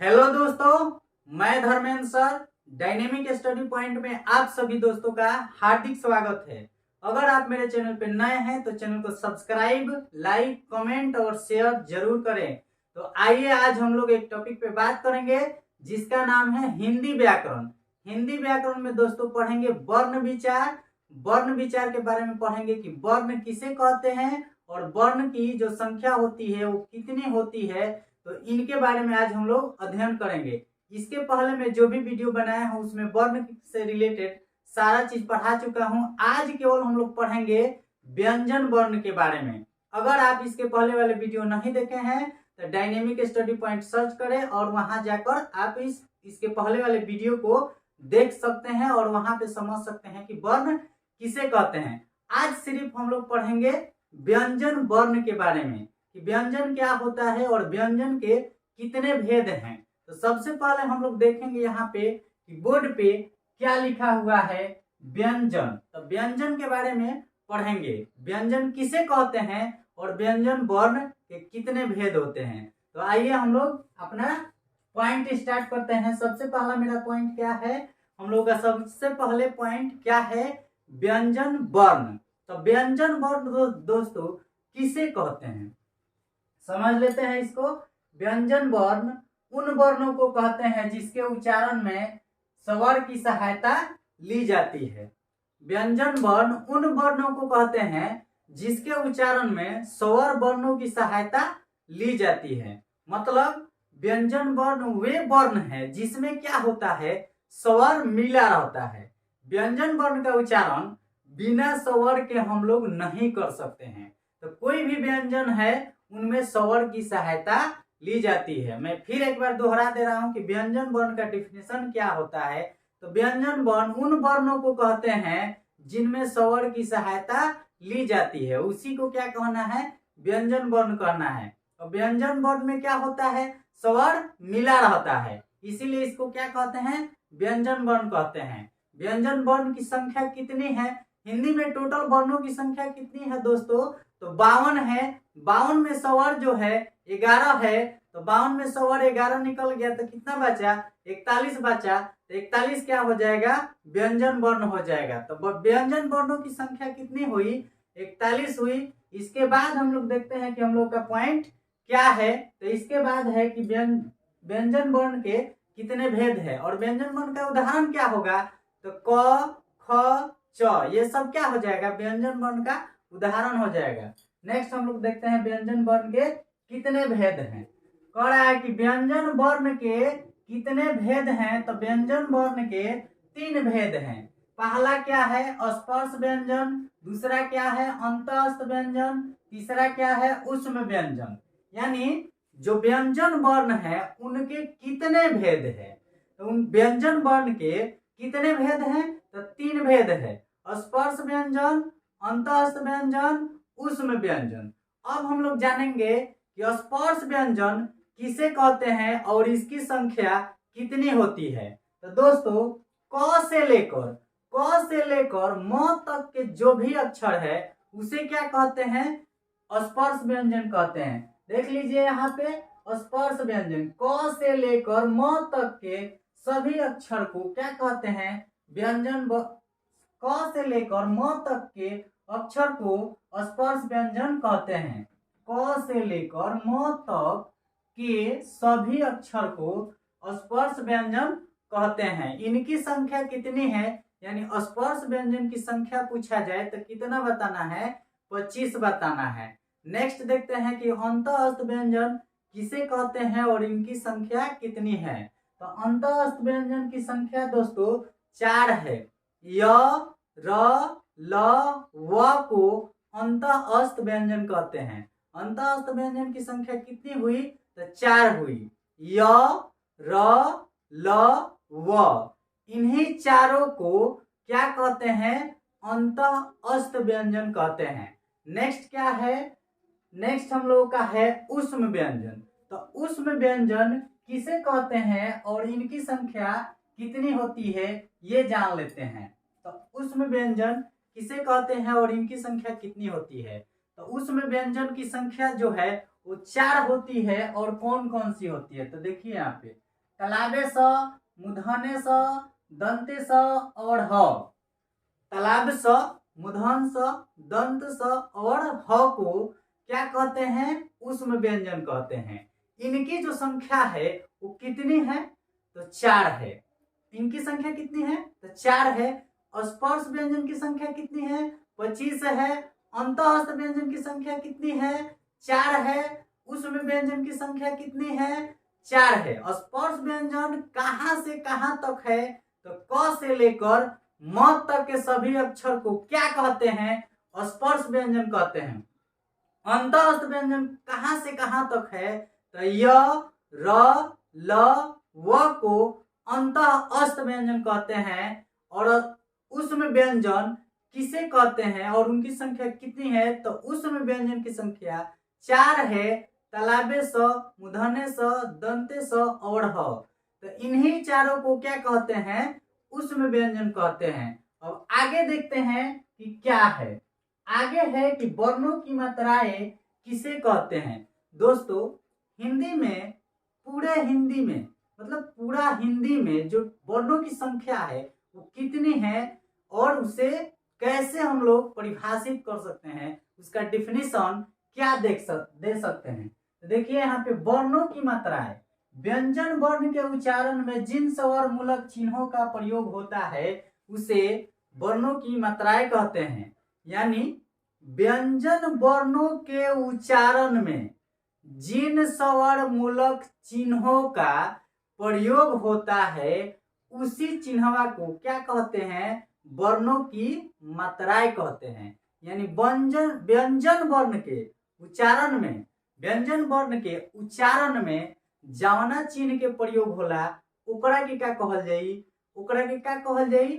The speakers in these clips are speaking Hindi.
हेलो दोस्तों, मैं Dharmendra sir dynamic study point में आप सभी दोस्तों का हार्दिक स्वागत है। अगर आप मेरे चैनल पे नए हैं तो चैनल को सब्सक्राइब, लाइक, कमेंट और शेयर जरूर करें। तो आइए आज हम लोग एक टॉपिक पे बात करेंगे जिसका नाम है हिंदी व्याकरण। हिंदी व्याकरण में दोस्तों पढ़ेंगे वर्ण विचार। वर्ण विचार के बारे में पढ़ेंगे कि वर्ण किसे कहते हैं और वर्ण की जो संख्या होती है वो कितनी होती है, तो इनके बारे में आज हम लोग अध्ययन करेंगे। इसके पहले मैं जो भी वीडियो बनाया हूं उसमें वर्ण से रिलेटेड सारा चीज पढ़ा चुका हूं। आज केवल हम लोग पढ़ेंगे व्यंजन वर्ण के बारे में। अगर आप इसके पहले वाले वीडियो नहीं देखे हैं तो डायनेमिक स्टडी पॉइंट सर्च करें और वहां जाकर आप इसके पहले वाले वीडियो को देख सकते हैं और वहां पे समझ सकते हैं कि वर्ण किसे कहते हैं। आज सिर्फ हम लोग पढ़ेंगे व्यंजन वर्ण के बारे में कि व्यंजन क्या होता है और व्यंजन के कितने भेद हैं। तो सबसे पहले हम लोग देखेंगे यहाँ पे कि बोर्ड पे क्या लिखा हुआ है, व्यंजन। तो व्यंजन के बारे में पढ़ेंगे, व्यंजन किसे कहते हैं और व्यंजन वर्ण के कितने भेद होते हैं। तो आइए हम लोग अपना पॉइंट स्टार्ट करते हैं। सबसे पहला मेरा पॉइंट क्या है, हम लोग का सबसे पहले पॉइंट क्या है, व्यंजन वर्ण। तो व्यंजन वर्ण दोस्तों किसे कहते हैं समझ लेते हैं इसको। व्यंजन वर्ण उन वर्णों को कहते हैं जिसके उच्चारण में स्वर की सहायता ली जाती है। व्यंजन वर्ण उन वर्णों को कहते हैं जिसके उच्चारण में स्वर वर्णों की सहायता ली जाती है। मतलब व्यंजन वर्ण वे वर्ण है जिसमें क्या होता है, स्वर मिला रहता है। व्यंजन वर्ण का उच्चारण बिना स्वर के हम लोग नहीं कर सकते हैं। तो कोई भी व्यंजन है उनमें स्वर की सहायता ली जाती है। मैं फिर एक बार दोहरा दे रहा हूं कि व्यंजन वर्ण का डिफिनेशन क्या होता है। तो व्यंजन वर्ण उन वर्णों को कहते हैं जिनमें स्वर की सहायता ली जाती है, उसी को क्या कहना है, व्यंजन वर्ण कहना है। और व्यंजन वर्ण में क्या होता है, स्वर मिला रहता है, इसीलिए इसको क्या कहते हैं, व्यंजन वर्ण कहते हैं। व्यंजन वर्ण की संख्या कितनी है, हिंदी में टोटल वर्णों की संख्या कितनी है दोस्तों, तो 52 है। 52 में स्वर जो है 11 है, तो 52 में स्वर 11 निकल गया तो कितना बचा, 41 बचा। तो 41 क्या हो जाएगा, व्यंजन वर्ण हो जाएगा। तो व्यंजन वर्णों की संख्या कितनी हुई, 41 हुई। इसके बाद हम लोग देखते हैं कि हम लोग का पॉइंट क्या है। तो इसके बाद है कि व्यंजन वर्ण के कितने भेद है और व्यंजन वर्ण का उदाहरण क्या होगा, तो क, ख, च, ये सब क्या हो जाएगा, व्यंजन वर्ण का उदाहरण हो जाएगा। नेक्स्ट हम लोग देखते हैं व्यंजन वर्ण के कितने भेद हैं। कह रहा है कि व्यंजन वर्ण के कितने भेद हैं, तो व्यंजन वर्ण के 3 भेद हैं। पहला क्या है, स्पर्श व्यंजन, दूसरा क्या है, अंतःस्थ व्यंजन, तीसरा क्या है, ऊष्म व्यंजन। यानी जो व्यंजन वर्ण है उनके कितने भेद हैं। तो उन व्यंजन वर्ण के कितने भेद हैं, तो 3 भेद है, स्पर्श व्यंजन, अंतःस्थ व्यंजन, ऊष्म व्यंजन। अब हम लोग जानेंगे कि स्पर्श व्यंजन किसे कहते हैं और इसकी संख्या कितनी होती है। तो दोस्तों क से लेकर म तक के जो भी अक्षर है उसे क्या कहते हैं, स्पर्श व्यंजन कहते हैं। देख लीजिए यहाँ पे स्पर्श व्यंजन क से लेकर म तक के सभी अक्षर को क्या कहते हैं, व्यंजन क से लेकर म तक के अक्षर को स्पर्श व्यंजन कहते हैं। क से लेकर म तक के सभी अक्षर को स्पर्श व्यंजन कहते हैं। इनकी संख्या कितनी है, यानी स्पर्श व्यंजन की संख्या पूछा जाए तो कितना बताना है, 25 बताना है। नेक्स्ट देखते हैं कि अंतःस्थ व्यंजन किसे कहते हैं और इनकी संख्या कितनी है। तो अंतःस्थ व्यंजन की संख्या दोस्तों 4 है। य, र, ल, व को अंतःस्थ व्यंजन कहते हैं। अंतःस्थ व्यंजन की संख्या कितनी हुई, तो 4 हुई। य, र, ल, व, इन्हीं चारों को क्या कहते हैं, अंतःस्थ व्यंजन कहते हैं। नेक्स्ट क्या है, नेक्स्ट हम लोगों का है ऊष्म व्यंजन। तो ऊष्म व्यंजन किसे कहते हैं और इनकी संख्या कितनी होती है, ये जान लेते हैं। तो ऊष्म व्यंजन किसे कहते हैं और इनकी संख्या कितनी होती है। तो ऊष्म व्यंजन की संख्या जो है वो 4 होती है। और कौन कौन सी होती है, तो देखिए यहाँ पे तालाबे स, मूर्धन्य स, दंते स और ह। तालाब स, मूर्धन्य स, दंत स और ह को क्या कहते हैं? ऊष्म व्यंजन कहते हैं। इनकी जो संख्या है वो कितनी है? तो 4 है। इनकी संख्या कितनी है? तो 4 है। स्पर्श व्यंजन की संख्या कितनी है? 25 है। अंतःस्थ व्यंजन की संख्या कितनी है? 4 है। ऊष्म व्यंजन की संख्या कितनी है? 4 है। स्पर्श व्यंजन कहां से कहां तक है? तो क से लेकर म तक के सभी अक्षर को क्या कहते हैं? स्पर्श व्यंजन कहते हैं। अंतःस्थ व्यंजन कहां से कहां तक है? तो य, र, ल, व को अंतःस्थ व्यंजन कहते हैं। और ऊष्म व्यंजन किसे कहते हैं और उनकी संख्या कितनी है? तो ऊष्म व्यंजन की संख्या 4 है। तालाबे स, मूर्धन्य स, दंते स और ह। तो इन्हीं चारों को क्या कहते हैं? ऊष्म व्यंजन कहते हैं। अब आगे देखते हैं कि क्या है। आगे है कि वर्णों की मात्राएं किसे कहते हैं। दोस्तों, हिंदी में, पूरे हिंदी में, मतलब पूरा हिंदी में जो वर्णों की संख्या है वो कितनी है और उसे कैसे हम लोग परिभाषित कर सकते हैं, उसका डिफिनीशन क्या दे सकते हैं। तो देखिए यहाँ पे वर्णों की मात्राएं। व्यंजन वर्ण के उच्चारण में जिन स्वर मूलक चिन्हों का प्रयोग होता है उसे वर्णों की मात्राएं कहते हैं। यानी व्यंजन वर्णों के उच्चारण में जिन स्वर मूलक चिन्हों का प्रयोग होता है उसी चिन्हवा को क्या कहते हैं? वर्णों की मात्राएं कहते हैं। यानी व्यंजन वर्ण के उच्चारण में, व्यंजन वर्ण के उच्चारण में जवना चिन्ह के प्रयोग होला ओकरा के क्या कहल जाई? ओकरा के क्या कहल जाई?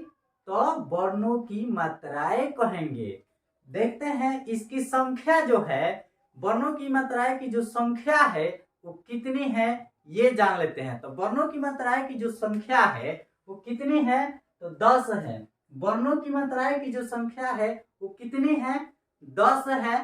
तो वर्णों की मात्राएं कहेंगे। देखते हैं इसकी संख्या जो है, वर्णों की मात्राएं की जो संख्या है वो कितनी है ये जान लेते हैं। तो वर्णों की मात्राएं की जो संख्या है वो कितनी है? तो 10 है। वर्णों की मात्राएं की जो संख्या है वो कितनी है? 10 है।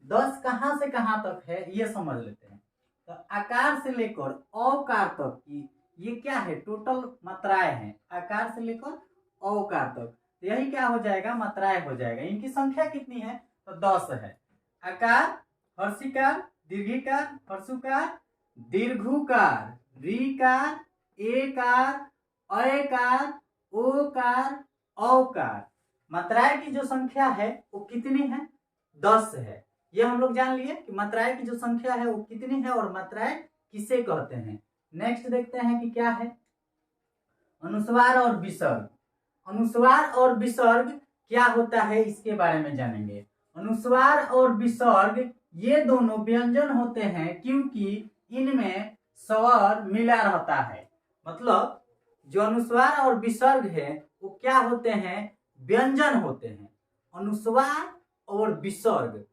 10 कहां से कहां तक है ये समझ लेते हैं। तो आकार से लेकर औकार तक की ये क्या है? टोटल मात्राएं हैं। आकार से लेकर औकार तक, तो यही क्या हो जाएगा? मात्राएं हो जाएगा। इनकी संख्या कितनी है? तो 10 है। आकार, हर्षिकार, दीर्घिकार, हर्षुकार, दीर्घुकार, ऋकार, एकार, अयकार, ओकार, औकार। मात्राएं की जो संख्या है वो कितनी है? 10 है। ये हम लोग जान लिए कि मात्राएं की जो संख्या है वो कितनी है और मात्राएं किसे कहते हैं। नेक्स्ट देखते हैं कि क्या है। अनुस्वार और विसर्ग। अनुस्वार और विसर्ग क्या होता है इसके बारे में जानेंगे। अनुस्वार और विसर्ग ये दोनों व्यंजन होते हैं क्योंकि इनमें स्वर मिला रहता है। मतलब जो अनुस्वार और विसर्ग है वो क्या होते हैं? व्यंजन होते हैं। अनुस्वार और विसर्ग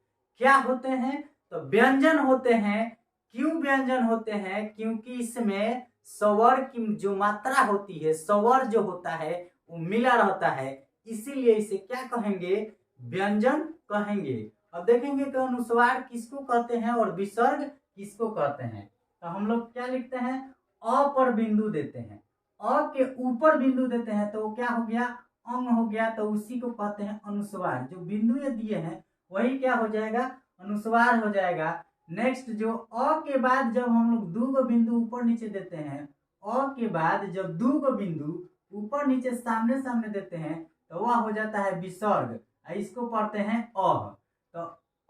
क्या होते हैं? तो व्यंजन होते हैं। क्यों व्यंजन होते हैं? क्योंकि इसमें स्वर की जो मात्रा होती है, स्वर जो होता है वो मिला रहता है, इसीलिए इसे क्या कहेंगे? व्यंजन कहेंगे। अब देखेंगे कि अनुस्वार किसको कहते हैं और विसर्ग किसको कहते हैं। तो हम लोग क्या लिखते हैं? अ पर बिंदु देते हैं, अ के ऊपर बिंदु देते हैं तो क्या हो गया? अंग हो गया। तो उसी को कहते हैं अनुस्वार। जो बिंदु ये दिए हैं वही क्या हो जाएगा? अनुस्वार हो जाएगा। नेक्स्ट, जो अ के बाद जब हम लोग 2 बिंदु ऊपर नीचे देते हैं, अ के बाद जब 2 बिंदु ऊपर नीचे सामने सामने देते हैं तो वह हो जाता है विसर्ग। इसको पढ़ते हैं अ। तो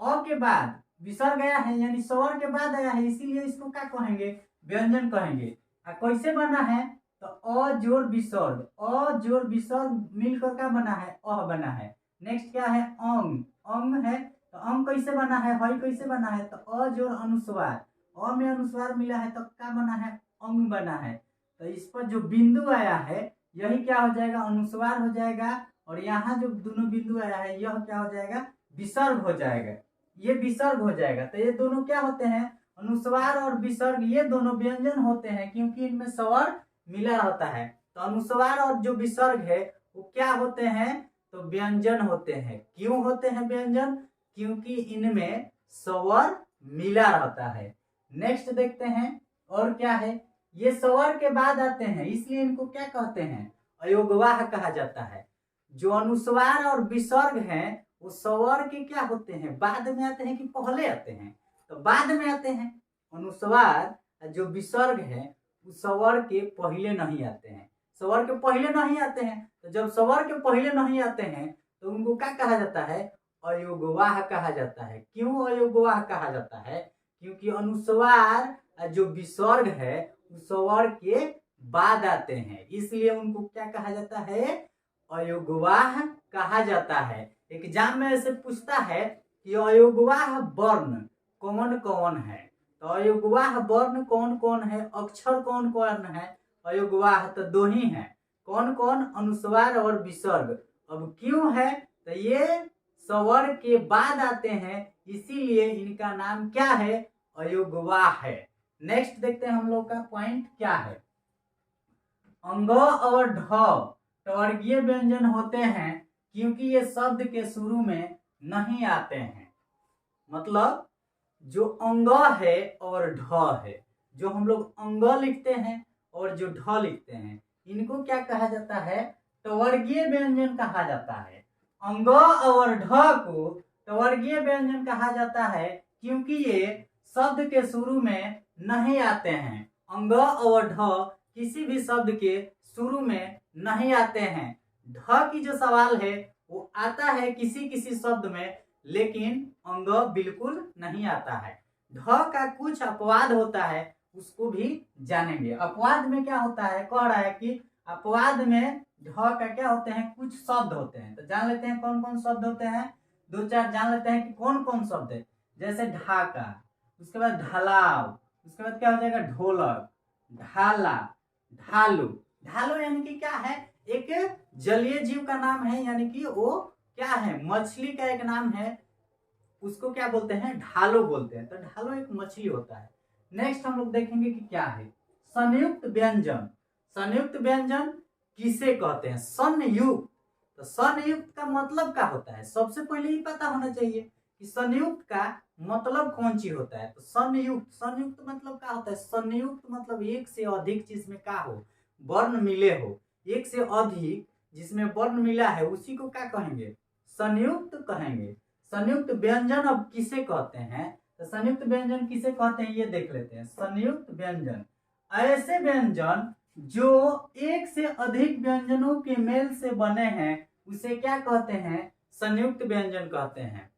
अ के बाद विसर्ग आया है यानी स्वर के बाद आया है, इसीलिए इसको क्या कहेंगे? व्यंजन कहेंगे। कैसे बना है? तो अ जोड़ विसर्ग, अ जोड़ विसर्ग मिलकर क्या बना है? अ बना है। नेक्स्ट क्या है? अंग, अंग है। तो अंग कैसे बना है? हई कैसे बना है? तो अ जोड़ अनुस्वार, अ में अनुस्वार मिला है तो क्या बना है? अंग बना है। तो इस पर जो बिंदु आया है यही क्या हो जाएगा? अनुस्वार हो जाएगा। और यहाँ जो दोनों बिंदु आया है यह क्या हो जाएगा? विसर्ग हो जाएगा। ये विसर्ग हो जाएगा। तो ये दोनों क्या होते हैं? अनुस्वार और विसर्ग ये दोनों व्यंजन होते हैं क्योंकि इनमें स्वर मिला रहता है। तो अनुस्वार और जो विसर्ग है वो क्या होते हैं? तो व्यंजन होते हैं। क्यों होते हैं व्यंजन? क्योंकि इनमें स्वर मिला रहता है। नेक्स्ट देखते हैं और क्या है। ये स्वर के बाद आते हैं, इसलिए इनको क्या कहते हैं, अयोगवाह कहा जाता है। जो अनुस्वार और विसर्ग हैं वो स्वर के क्या होते हैं, बाद में आते हैं कि पहले आते हैं, तो बाद में आते हैं। अनुस्वार जो विसर्ग है वो स्वर के पहले नहीं आते हैं, स्वर के पहले नहीं आते हैं। तो जब स्वर के पहले नहीं आते हैं तो उनको क्या कहा जाता है, अयोगवाह कहा जाता है। क्यों अयोगवाह कहा जाता है, क्योंकि अनुस्वार जो विसर्ग है उस स्वर के बाद आते हैं, इसलिए उनको क्या कहा जाता है, अयोगवाह कहा जाता है। एग्जाम में ऐसे पूछता है कि अयोगवाह वर्ण कौन कौन है, तो अयोगवाह वर्ण कौन कौन है, अक्षर कौन कौन है, अयोगवाह तो दो ही है, कौन कौन, अनुस्वार और विसर्ग। अब क्यों है, तो ये स्वर के बाद आते हैं, इसीलिए इनका नाम क्या है, अयोगवाह है। नेक्स्ट देखते हैं हम लोग का पॉइंट क्या है। अंग और ढ टवर्गीय व्यंजन होते हैं क्योंकि ये शब्द के शुरू में नहीं आते हैं। मतलब जो अंग है और ढ है, जो हम लोग अंग लिखते हैं और जो ढ लिखते हैं, इनको क्या कहा जाता है, टवर्गीय व्यंजन कहा जाता है। अंग और ढ को टवर्गीय व्यंजन कहा जाता है क्योंकि ये शब्द के शुरू में नहीं आते हैं। अंग और ढ किसी भी शब्द के शुरू में नहीं आते हैं। ढ की जो सवाल है वो आता है किसी किसी शब्द में, लेकिन अंग बिल्कुल नहीं आता है। ढ का कुछ अपवाद होता है, उसको भी जानेंगे। अपवाद में क्या होता है, कह रहा है कि अपवाद में ढ का क्या होते हैं, कुछ शब्द होते हैं। तो जान लेते हैं कौन कौन शब्द होते हैं, दो चार जान लेते हैं कि कौन कौन शब्द है। जैसे ढाका, उसके बाद ढलाव, उसके बाद क्या हो जाएगा, ढोलक, ढाला, ढालू। ढालू यानी कि क्या है, एक जलीय जीव का नाम है, यानी कि वो क्या है, मछली का एक नाम है, उसको क्या बोलते हैं, ढालो बोलते हैं। तो ढालो एक मछली होता है। नेक्स्ट हम लोग देखेंगे कि क्या है, संयुक्त व्यंजन। संयुक्त व्यंजन किसे कहते हैं, संयुक्त। तो संयुक्त का मतलब क्या होता है, सबसे पहले ही पता होना चाहिए कि संयुक्त का मतलब कौन चीज होता है। तो संयुक्त, संयुक्त मतलब क्या होता है, संयुक्त मतलब एक से अधिक चीज में क्या हो, वर्ण मिले हो, एक से अधिक जिसमें वर्ण मिला है उसी को क्या कहेंगे, संयुक्त कहेंगे। संयुक्त व्यंजन अब किसे कहते हैं, तो संयुक्त व्यंजन किसे कहते हैं ये देख लेते हैं। संयुक्त व्यंजन ऐसे व्यंजन जो एक से अधिक व्यंजनों के मेल से बने हैं उसे क्या कहते हैं, संयुक्त व्यंजन कहते हैं।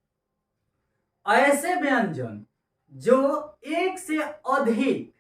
ऐसे व्यंजन जो एक से अधिक,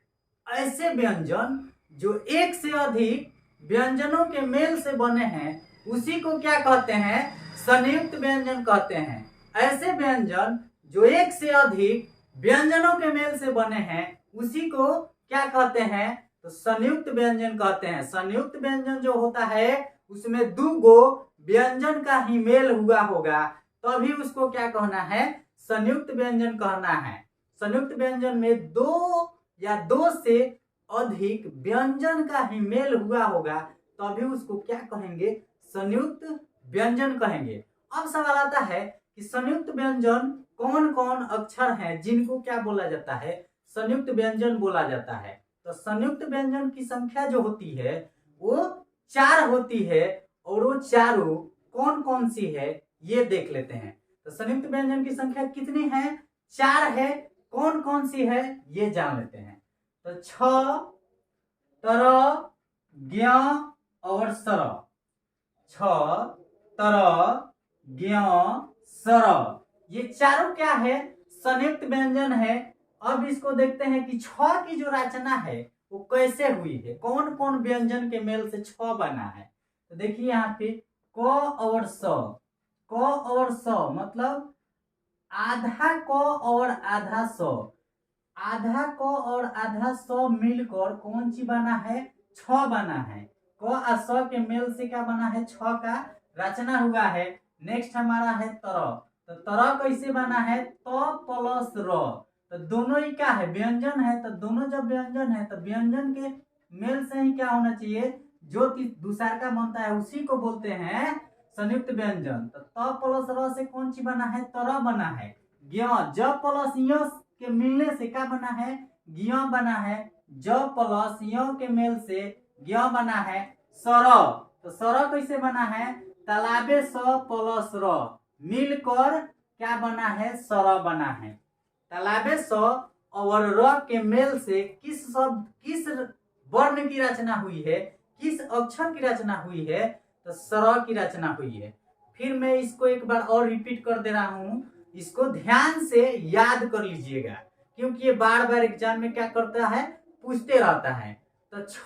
ऐसे व्यंजन जो एक से अधिक व्यंजनों के मेल से बने हैं उसी को क्या कहते हैं, संयुक्त व्यंजन कहते हैं। ऐसे व्यंजन जो एक से अधिक व्यंजनों के मेल से बने हैं उसी को क्या कहते हैं, तो संयुक्त व्यंजन कहते हैं। संयुक्त व्यंजन जो होता है उसमें दो गो व्यंजन का ही मेल हुआ होगा, तभी उसको क्या कहना है, संयुक्त व्यंजन कहना है। संयुक्त व्यंजन में दो या दो से अधिक व्यंजन का ही मेल हुआ होगा, तभी उसको क्या कहेंगे, संयुक्त व्यंजन कहेंगे। अब सवाल आता है कि संयुक्त व्यंजन कौन कौन अक्षर हैं जिनको क्या बोला जाता है, संयुक्त व्यंजन बोला जाता है। तो संयुक्त व्यंजन की संख्या जो होती है वो 4 होती है, और वो चारों कौन कौन सी है ये देख लेते हैं। तो संयुक्त व्यंजन की संख्या कितनी है, 4 है, कौन कौन सी है ये जान लेते हैं। तो छ, तर, ज्ञ और सर। छ, तर, ज्ञ, सर, ये चारों क्या है, संयुक्त व्यंजन है। अब इसको देखते हैं कि छ की जो रचना है वो कैसे हुई है, कौन कौन व्यंजन के मेल से छ बना है। तो देखिए यहाँ पे क और स, क और स मतलब आधा क और आधा स, आधा क और आधा स मिलकर कौन सी बना है, छ बना है। क और स के मेल से क्या बना है, छ का रचना हुआ है। नेक्स्ट हमारा है तर। तो तर कैसे बना है, त प्लस र, तो दोनों ही क्या है, व्यंजन है। तो दोनों जब व्यंजन है तो व्यंजन के मेल से ही क्या होना चाहिए, जो दूसरा का बनता है उसी को बोलते हैं संयुक्त व्यंजन। तो त प्लस र से कौन सी बना है, तर बना है। ज्ञ, ज प्लस य के मिलने से क्या बना है, ज्ञ बना है। ज प्लस य के मेल से य बना है सर। तो सर कैसे बना है? तालाबे स प्लस र मिलकर क्या बना है? सर बना है। तालाबे स और र के मेल से किस शब्द, किस वर्ण की रचना हुई है, किस अक्षर की रचना हुई है? तो सर की रचना हुई है। फिर मैं इसको एक बार और रिपीट कर दे रहा हूं, इसको ध्यान से याद कर लीजिएगा, क्योंकि ये बार बार एग्जाम में क्या करता है? पूछते रहता है। तो छ,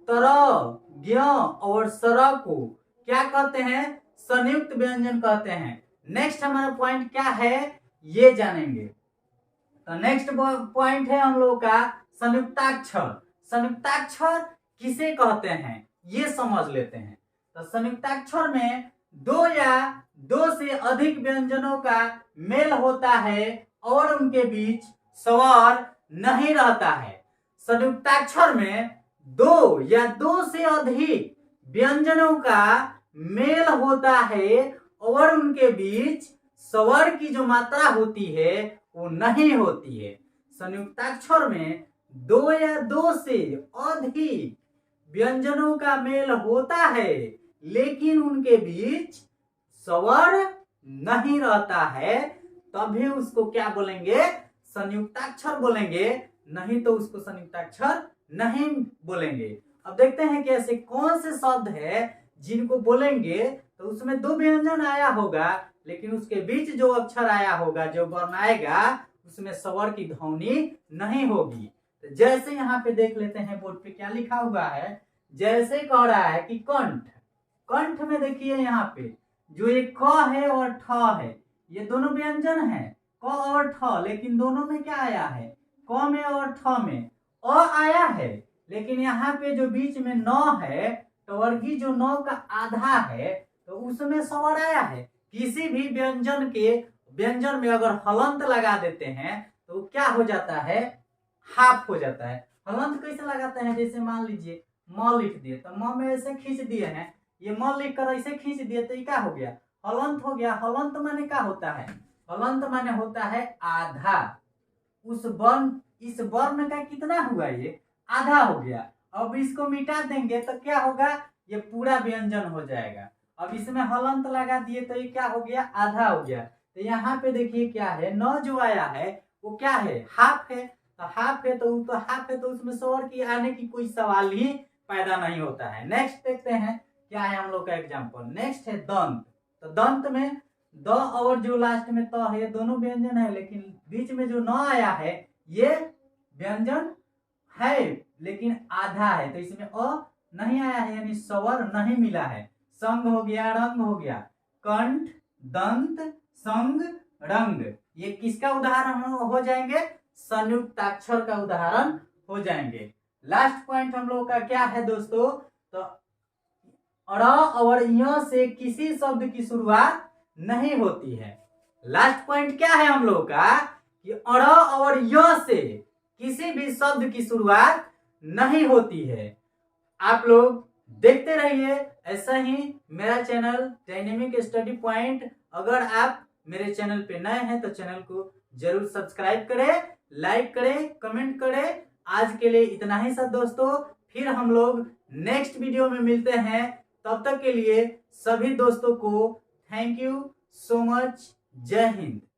तर, ज्ञ और सर को क्या कहते हैं? संयुक्त व्यंजन कहते हैं। नेक्स्ट हमारा पॉइंट क्या है ये जानेंगे। तो नेक्स्ट पॉइंट है हम लोग का संयुक्ताक्षर। संयुक्ताक्षर किसे कहते हैं ये समझ लेते हैं। तो संयुक्ताक्षर में दो या दो से अधिक व्यंजनों का मेल होता है और उनके बीच स्वर नहीं रहता है। संयुक्ताक्षर में दो या दो से अधिक व्यंजनों का मेल होता है और उनके बीच स्वर की जो मात्रा होती है वो नहीं होती है। संयुक्ताक्षर में दो या दो से अधिक व्यंजनों का मेल होता है लेकिन उनके बीच स्वर नहीं रहता है, तभी उसको क्या बोलेंगे? संयुक्ताक्षर बोलेंगे, नहीं तो उसको संयुक्ताक्षर नहीं बोलेंगे। अब देखते हैं कि ऐसे कौन से शब्द है जिनको बोलेंगे तो उसमें दो व्यंजन आया होगा लेकिन उसके बीच जो अक्षर आया होगा, जो वर्ण आएगा, उसमें स्वर की ध्वनि नहीं होगी। तो जैसे यहाँ पे देख लेते हैं बोर्ड पे क्या लिखा हुआ है। जैसे कह रहा है कि कंठ, कंठ में देखिए यहाँ पे जो एक क है और ठ है, ये दोनों व्यंजन है क और ठ, लेकिन दोनों में क्या आया है? क में और ठ में अ आया है, लेकिन यहाँ पे जो बीच में न है, टवर्गी जो न का आधा है, तो उसमें स्वर आया है। किसी भी व्यंजन के व्यंजन में अगर हलंत लगा देते हैं तो क्या हो जाता है? हाफ हो जाता है। हलंत कैसे लगाते हैं? जैसे मान लीजिए म लिख दिए तो म में ऐसे खींच दिए हैं, ये म लिख कर ऐसे खींच दिए तो ये क्या हो गया? हलंत हो गया। हलंत माने क्या होता है? हलंत माने होता है आधा। उस वर्ण, इस वर्ण का कितना हुआ? ये आधा हो गया। अब इसको मिटा देंगे तो क्या होगा? ये पूरा व्यंजन हो जाएगा। अब इसमें हलंत लगा दिए तो ये क्या हो गया? आधा हो गया। तो यहाँ पे देखिए क्या है, न जो आया है वो क्या है? हाफ है। तो हाफ है तो हाफ है तो उसमें स्वर की आने की कोई सवाल ही पैदा नहीं होता है। नेक्स्ट देखते हैं क्या है हम लोग का एग्जाम्पल। नेक्स्ट है दंत। तो दंत में द और जो लास्ट में त है, ये दोनों व्यंजन है लेकिन बीच में जो न आया है ये व्यंजन है लेकिन आधा है, तो इसमें अ नहीं आया है, यानी स्वर नहीं मिला है। संग हो गया, रंग हो गया। कंठ, दंत, संग, रंग, ये किसका उदाहरण हो जाएंगे? संयुक्ताक्षर का उदाहरण हो जाएंगे। लास्ट पॉइंट हम लोग का क्या है दोस्तों? तो अ और य से किसी शब्द की शुरुआत नहीं होती है। लास्ट पॉइंट क्या है हम लोग का? कि अ और य से किसी भी शब्द की शुरुआत नहीं होती है। आप लोग देखते रहिए ऐसा ही मेरा चैनल डायनेमिक स्टडी पॉइंट। अगर आप मेरे चैनल पे नए हैं तो चैनल को जरूर सब्सक्राइब करें, लाइक करें, कमेंट करें। आज के लिए इतना ही सब दोस्तों, फिर हम लोग नेक्स्ट वीडियो में मिलते हैं। तब तक के लिए सभी दोस्तों को थैंक यू सो मच। जय हिंद।